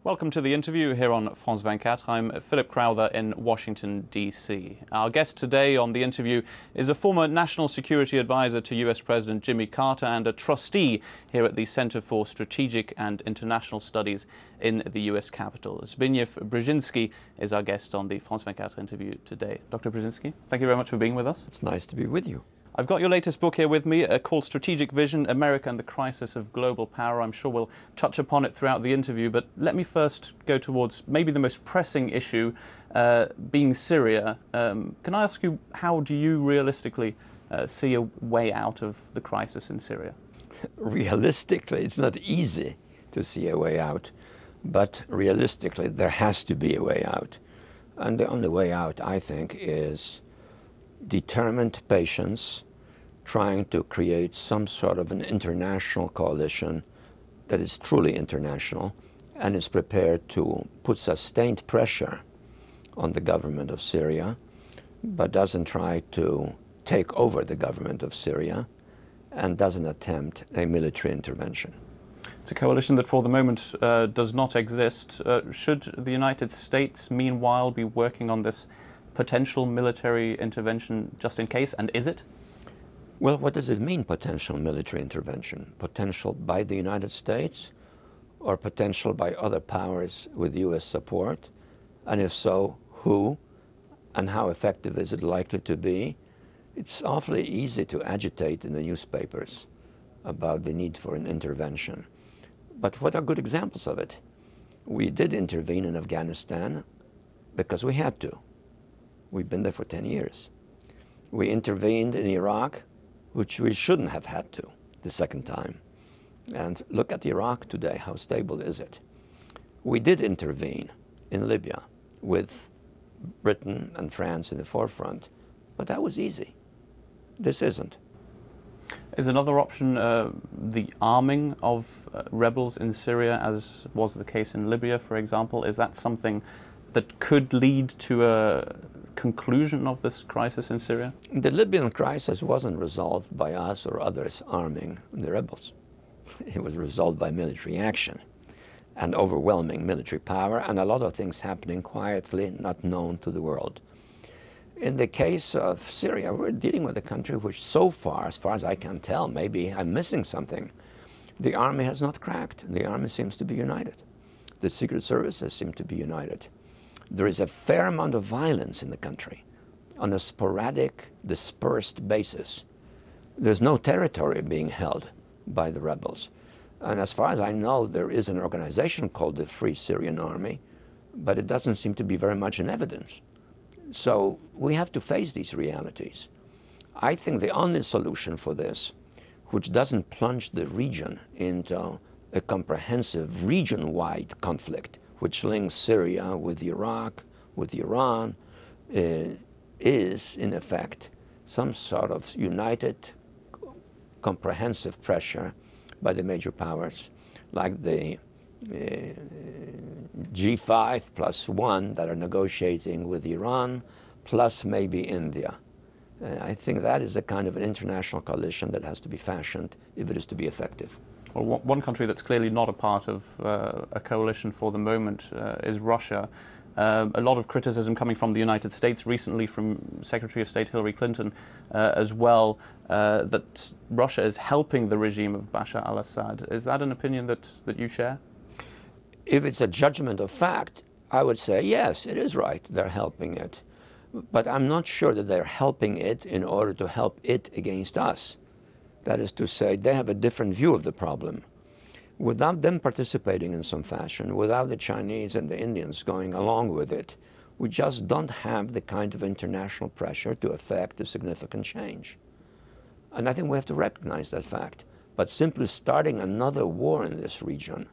Welcome to the interview here on France 24. I'm Philip Crowther in Washington, D.C. Our guest today on the interview is a former National Security Advisor to U.S. President Jimmy Carter and a trustee here at the Center for Strategic and International Studies in the U.S. Capitol. Zbigniew Brzezinski is our guest on the France 24 interview today. Dr. Brzezinski, thank you very much for being with us. It's nice to be with you. I've got your latest book here with me called Strategic Vision, America and the Crisis of Global Power. I'm sure we'll touch upon it throughout the interview, but let me first go towards maybe the most pressing issue, being Syria. Can I ask you, how do you realistically see a way out of the crisis in Syria? Realistically, it's not easy to see a way out, but realistically, there has to be a way out. And the only way out, I think, is determined patience, trying to create some sort of an international coalition that is truly international and is prepared to put sustained pressure on the government of Syria, but doesn't try to take over the government of Syria and doesn't attempt a military intervention. It's a coalition that for the moment does not exist. Should the United States meanwhile be working on this potential military intervention just in case, and is it? Well, what does it mean, potential military intervention? Potential by the United States or potential by other powers with U.S. support? And if so, who? And how effective is it likely to be? It's awfully easy to agitate in the newspapers about the need for an intervention. But what are good examples of it? We did intervene in Afghanistan because we had to. We've been there for 10 years. We intervened in Iraq, which we shouldn't have had to the second time. And look at Iraq today, how stable is it? We did intervene in Libya with Britain and France in the forefront, but that was easy. This isn't. Is another option the arming of rebels in Syria, as was the case in Libya, for example? Is that something that could lead to a conclusion of this crisis in Syria? The Libyan crisis wasn't resolved by us or others arming the rebels. It was resolved by military action and overwhelming military power and a lot of things happening quietly, not known to the world. In the case of Syria, we're dealing with a country which so far as I can tell, maybe I'm missing something, the army has not cracked. The army seems to be united. The secret services seem to be united. There is a fair amount of violence in the country on a sporadic, dispersed basis. There's no territory being held by the rebels. And as far as I know, there is an organization called the Free Syrian Army, but it doesn't seem to be very much in evidence. So we have to face these realities. I think the only solution for this, which doesn't plunge the region into a comprehensive region-wide conflict, which links Syria with Iraq, with Iran, is in effect some sort of united, comprehensive pressure by the major powers, like the G5 plus one that are negotiating with Iran, plus maybe India. I think that is the kind of an international coalition that has to be fashioned if it is to be effective. Well, one country that's clearly not a part of a coalition for the moment is Russia. A lot of criticism coming from the United States recently, from Secretary of State Hillary Clinton as well, that Russia is helping the regime of Bashar al-Assad. Is that an opinion that you share? If it's a judgment of fact, I would say, yes, it is right, they're helping it. But I'm not sure that they're helping it in order to help it against us. That is to say, they have a different view of the problem. Without them participating in some fashion, without the Chinese and the Indians going along with it, we just don't have the kind of international pressure to effect a significant change. And I think we have to recognize that fact. But simply starting another war in this region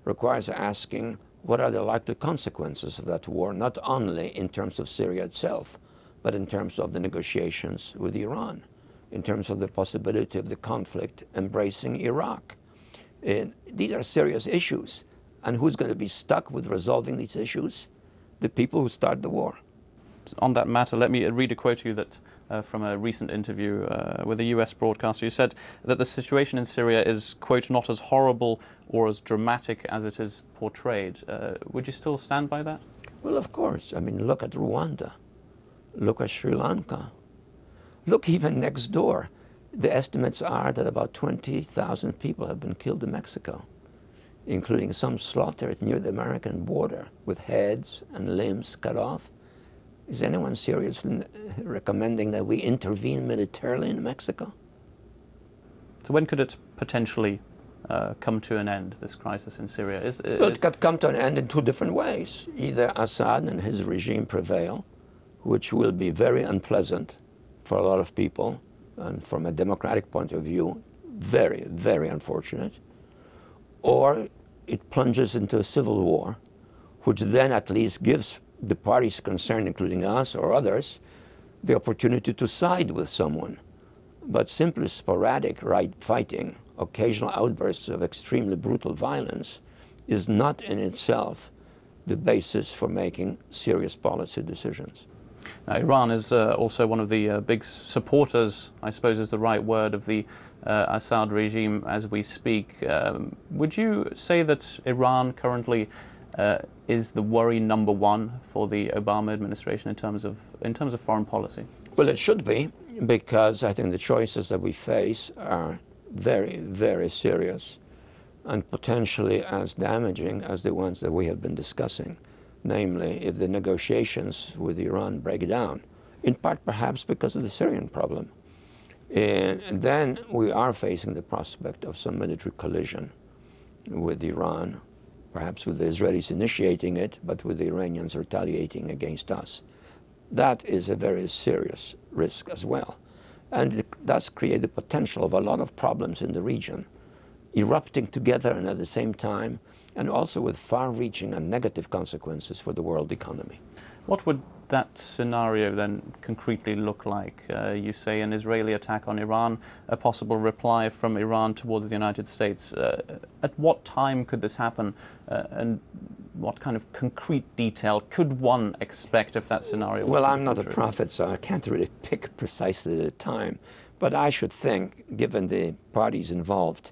requires asking what are the likely consequences of that war, not only in terms of Syria itself, but in terms of the negotiations with Iran, in terms of the possibility of the conflict embracing Iraq. These are serious issues. And who's going to be stuck with resolving these issues? The people who start the war. On that matter, let me read a quote to you that from a recent interview with a US broadcaster. You said that the situation in Syria is, quote, not as horrible or as dramatic as it is portrayed. Would you still stand by that? Well, of course. I mean, look at Rwanda. Look at Sri Lanka. Look even next door. The estimates are that about 20,000 people have been killed in Mexico, including some slaughtered near the American border with heads and limbs cut off. Is anyone seriously recommending that we intervene militarily in Mexico? So when could it potentially come to an end, this crisis in Syria? Well, it could come to an end in two different ways. Either Assad and his regime prevail, which will be very unpleasant for a lot of people, and from a democratic point of view, very, very unfortunate, or it plunges into a civil war, which then at least gives the parties concerned, including us or others, the opportunity to side with someone. But simply sporadic right fighting, occasional outbursts of extremely brutal violence, is not in itself the basis for making serious policy decisions. Now, Iran is also one of the big supporters, I suppose is the right word, of the Assad regime as we speak. Would you say that Iran currently is the worry number one for the Obama administration in terms of foreign policy? Well, it should be, because I think the choices that we face are very, very serious and potentially as damaging as the ones that we have been discussing. Namely, if the negotiations with Iran break down, in part perhaps because of the Syrian problem. And then we are facing the prospect of some military collision with Iran, perhaps with the Israelis initiating it, but with the Iranians retaliating against us. That is a very serious risk as well. And it does create the potential of a lot of problems in the region, erupting together and at the same time, and also with far-reaching and negative consequences for the world economy. What would that scenario then concretely look like? You say an Israeli attack on Iran, a possible reply from Iran towards the United States. At what time could this happen, and what kind of concrete detail could one expect if that scenario was? Well, I'm not a prophet, so I can't really pick precisely the time. But I should think, given the parties involved,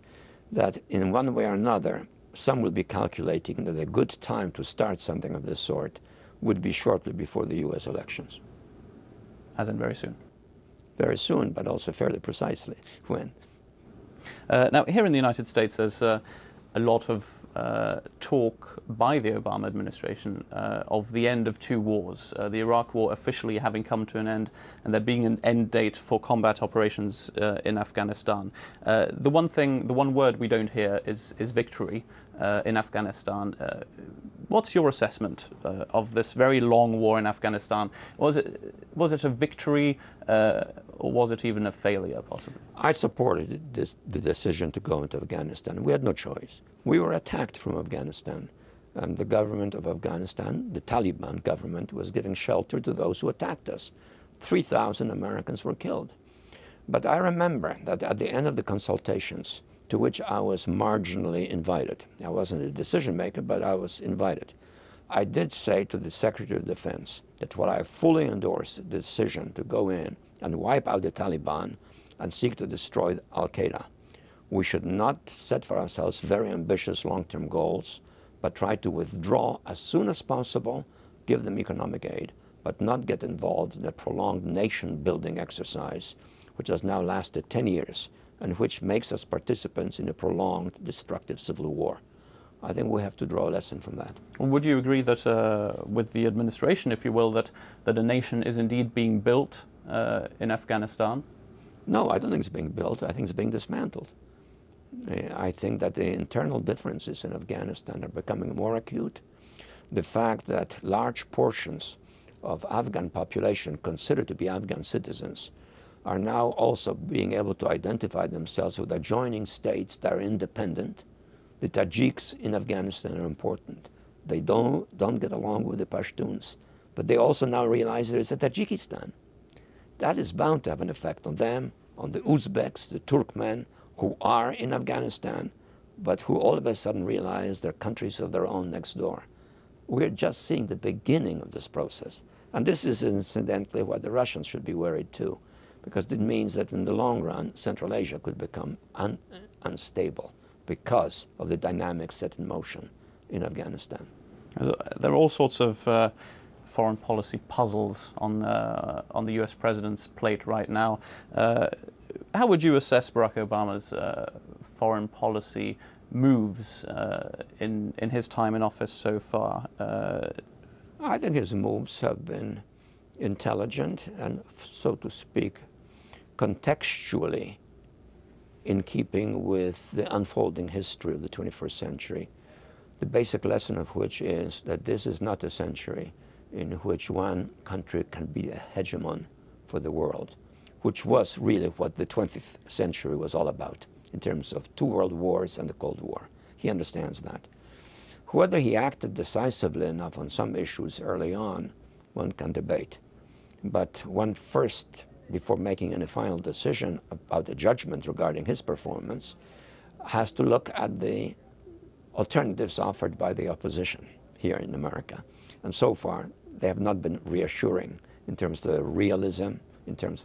that in one way or another, some will be calculating that a good time to start something of this sort would be shortly before the U.S. elections. As in very soon? Very soon, but also fairly precisely when. Now, here in the United States, there's a lot of talk by the Obama administration of the end of two wars, the Iraq War officially having come to an end, and there being an end date for combat operations in Afghanistan. The one word we don't hear is victory in Afghanistan. What's your assessment of this very long war in Afghanistan? Was it a victory, or was it even a failure, possibly? I supported the decision to go into Afghanistan. We had no choice. We were attacked from Afghanistan, and the government of Afghanistan, the Taliban government, was giving shelter to those who attacked us. 3,000 Americans were killed. But I remember that at the end of the consultations, to which I was marginally invited, I wasn't a decision maker, but I was invited, I did say to the Secretary of Defense that while I fully endorse the decision to go in and wipe out the Taliban and seek to destroy Al-Qaeda, we should not set for ourselves very ambitious long-term goals, but try to withdraw as soon as possible, give them economic aid, but not get involved in a prolonged nation-building exercise, which has now lasted 10 years, and which makes us participants in a prolonged, destructive civil war. I think we have to draw a lesson from that. Would you agree that with the administration, if you will, that a nation is indeed being built in Afghanistan? No, I don't think it's being built. I think it's being dismantled. I think that the internal differences in Afghanistan are becoming more acute. The fact that large portions of Afghan population considered to be Afghan citizens are now also being able to identify themselves with adjoining states that are independent. The Tajiks in Afghanistan are important. They don't get along with the Pashtuns, but they also now realize there is a Tajikistan. That is bound to have an effect on them, on the Uzbeks, the Turkmen, who are in Afghanistan, but who all of a sudden realize they're countries of their own next door. We're just seeing the beginning of this process. And this is incidentally why the Russians should be worried too. because it means that in the long run, Central Asia could become unstable because of the dynamics set in motion in Afghanistan. There are all sorts of foreign policy puzzles on the US president's plate right now. How would you assess Barack Obama's foreign policy moves in his time in office so far? I think his moves have been intelligent and, so to speak, contextually in keeping with the unfolding history of the 21st century, the basic lesson of which is that this is not a century in which one country can be a hegemon for the world, which was really what the 20th century was all about in terms of 2 world wars and the Cold War. He understands that. Whether he acted decisively enough on some issues early on, one can debate. But one first, before making any final decision about a judgment regarding his performance, has to look at the alternatives offered by the opposition here in America. And so far, they have not been reassuring in terms of their realism, in terms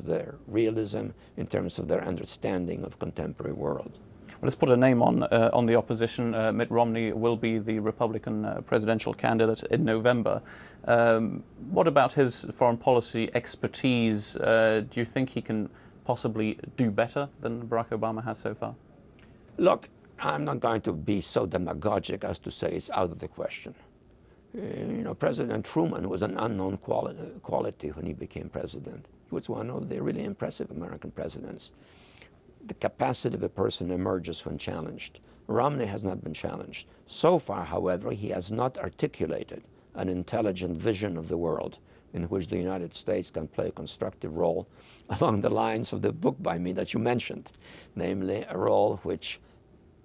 of their understanding of contemporary world. Well, let's put a name on the opposition. Mitt Romney will be the Republican presidential candidate in November. What about his foreign policy expertise? Do you think he can possibly do better than Barack Obama has so far? Look, I'm not going to be so demagogic as to say it's out of the question. You know, President Truman was an unknown quality when he became president. He was one of the really impressive American presidents. The capacity of a person emerges when challenged. Romney has not been challenged. So far, however, he has not articulated an intelligent vision of the world in which the United States can play a constructive role along the lines of the book by me that you mentioned, namely a role which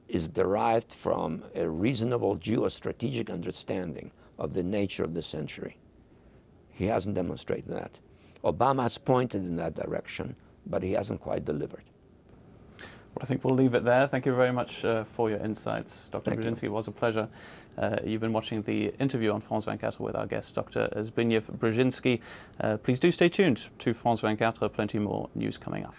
is derived from a reasonable geostrategic understanding of the nature of the century. He hasn't demonstrated that. Obama has pointed in that direction, but he hasn't quite delivered. Well, I think we'll leave it there. Thank you very much for your insights, Dr. Brzezinski. It was a pleasure. You've been watching the interview on France 24 with our guest, Dr. Zbigniew Brzezinski. Please do stay tuned to France 24, plenty more news coming up.